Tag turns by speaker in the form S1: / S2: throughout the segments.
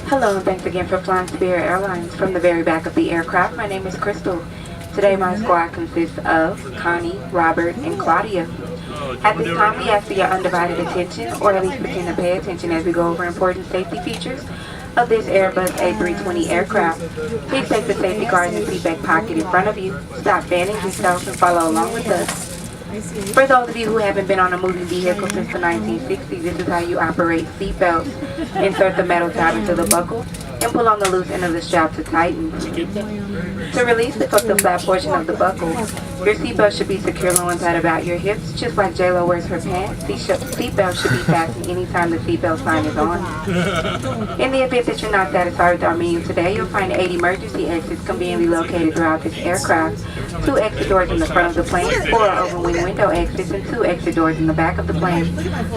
S1: Hello and thanks again for flying Spirit Airlines from the very back of the aircraft. My name is Crystal. Today my squad consists of Connie, Robert, and Claudia. At this time we ask for your undivided attention, or at least pretend to pay attention as we go over important safety features of this Airbus A320 aircraft. Please take the safety card in the seatback pocket in front of you. Stop fanning yourself and follow along with us. For those of you who haven't been on a moving vehicle since the 1960s, this is how you operate seatbelts. Insert the metal tab into the buckle and pull on the loose end of the strap to tighten. To release, lift up the flat portion of the buckle. Your seatbelt should be securely untied about your hips, just like J-Lo wears her pants. Seatbelt should be fastened anytime the seatbelt sign is on. In the event that you're not satisfied with our menu today, you'll find 8 emergency exits conveniently located throughout this aircraft. 2 exit doors in the front of the plane, 4 overwing window exits, and 2 exit doors in the back of the plane.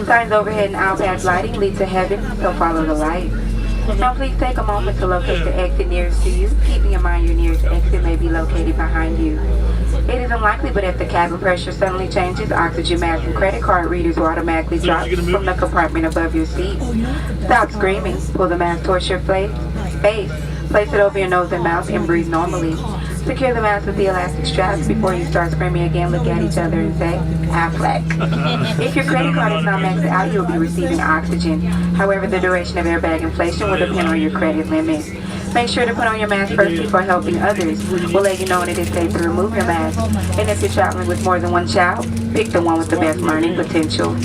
S1: Signs overhead and aisle path lighting lead to heaven, so follow the light. Now please take a moment to locate the exit nearest to you, keeping in mind your nearest exit may be located behind you. It is unlikely, but if the cabin pressure suddenly changes, oxygen mask and credit card readers will automatically drop from the compartment above your seat. Stop screaming, pull the mask towards your face, place it over your nose and mouth, and breathe normally. Secure the mask with the elastic straps. Before you start screaming again, look at each other and say, Affleck. If your credit card is not maxed out, you'll be receiving oxygen. However, the duration of airbag inflation will depend on your credit limit. Make sure to put on your mask first before helping others. We'll let you know when it is safe to remove your mask. And if you're traveling with more than one child, pick the one with the best learning potential.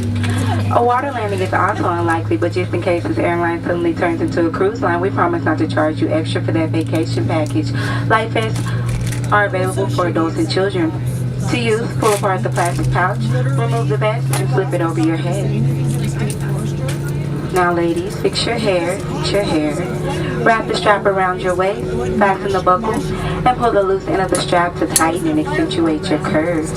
S1: A water landing is also unlikely, but just in case this airline suddenly turns into a cruise line, we promise not to charge you extra for that vacation package. Life vests are available for adults and children. To use, pull apart the plastic pouch, remove the vest, and slip it over your head. Now ladies, fix your hair, wrap the strap around your waist, fasten the buckle, and pull the loose end of the strap to tighten and accentuate your curves.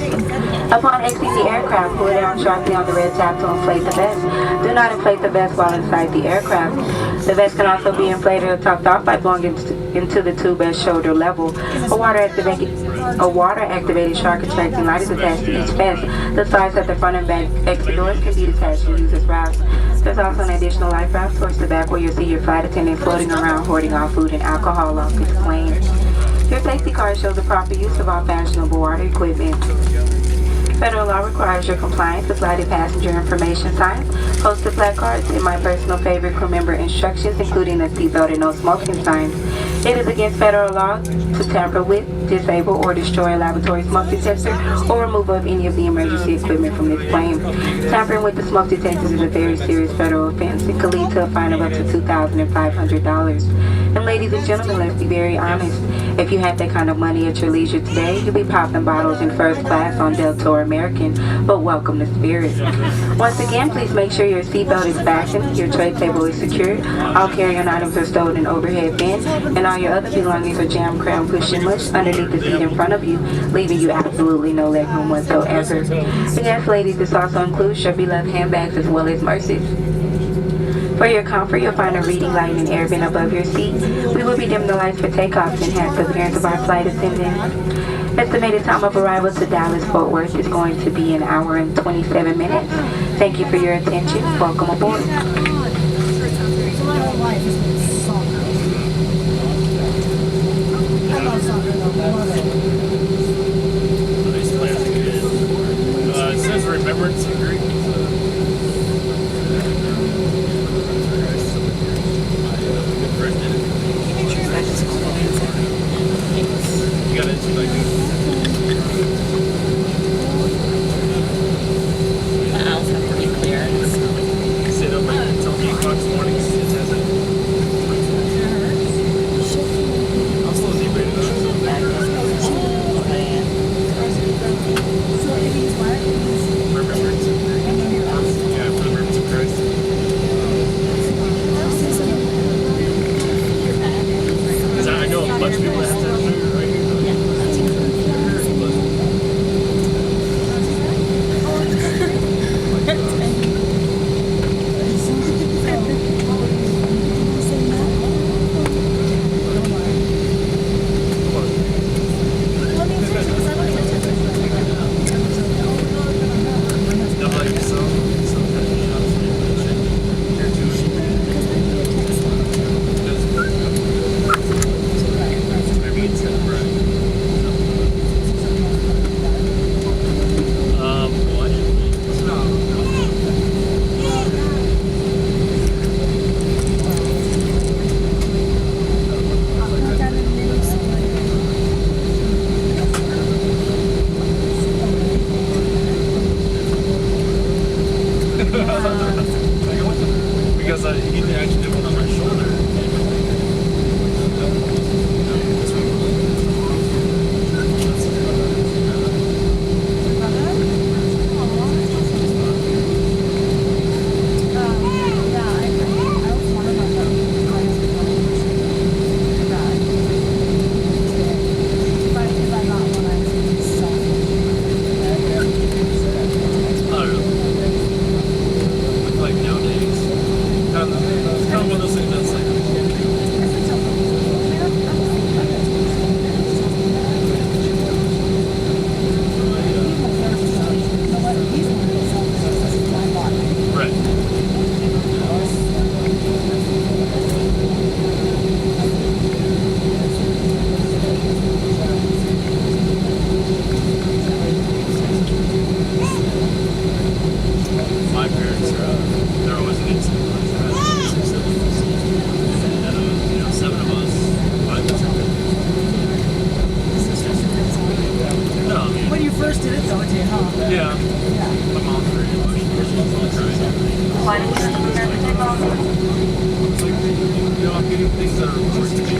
S1: Upon exiting the aircraft, pull it down sharply on the red tab to inflate the vest. Do not inflate the vest while inside the aircraft. The vest can also be inflated or topped off by blowing into the tube at shoulder level. A water-activated shark attracting light is attached to each vest. The sides at the front and back exit doors can be detached and used as rafts. There's also an additional life raft towards the back where you'll see your flight attendant floating around hoarding all food and alcohol off his plane. Your safety card shows the proper use of all fashionable water equipment. Federal law requires your compliance with lighted passenger information signs, posted placards, and my personal favorite crew member instructions, including the seatbelt and no smoking signs. It is against federal law to tamper with, disable, or destroy a laboratory smoke detector or removal of any of the emergency equipment from this plane. Tampering with the smoke detectors is a very serious federal offense. It could lead to a fine of up to $2,500. And ladies and gentlemen, let's be very honest. If you have that kind of money at your leisure today, you'll be popping bottles in first class on Delta or American, but welcome to Spirit. Once again, please make sure your seatbelt is fastened, your tray table is secured, all carry-on items are stowed in overhead bins, and all your other belongings are jam crammed, pushed and mushed underneath the seat in front of you, leaving you absolutely no leg room whatsoever. And yes, ladies, this also includes your beloved handbags as well as mercies. For your comfort, you'll find a reading light and air vent above your seat. We will be dimming the lights for takeoff to enhance the appearance of our flight attendants. Estimated time of arrival to Dallas-Fort Worth is going to be 1 hour and 27 minutes. Thank you for your attention. Welcome aboard.
S2: It says remembrance in Greek. You got it.
S3: The aisles have pretty clearance.
S2: Sit up until 8 o'clock in the morning. It has it. things that are important to me.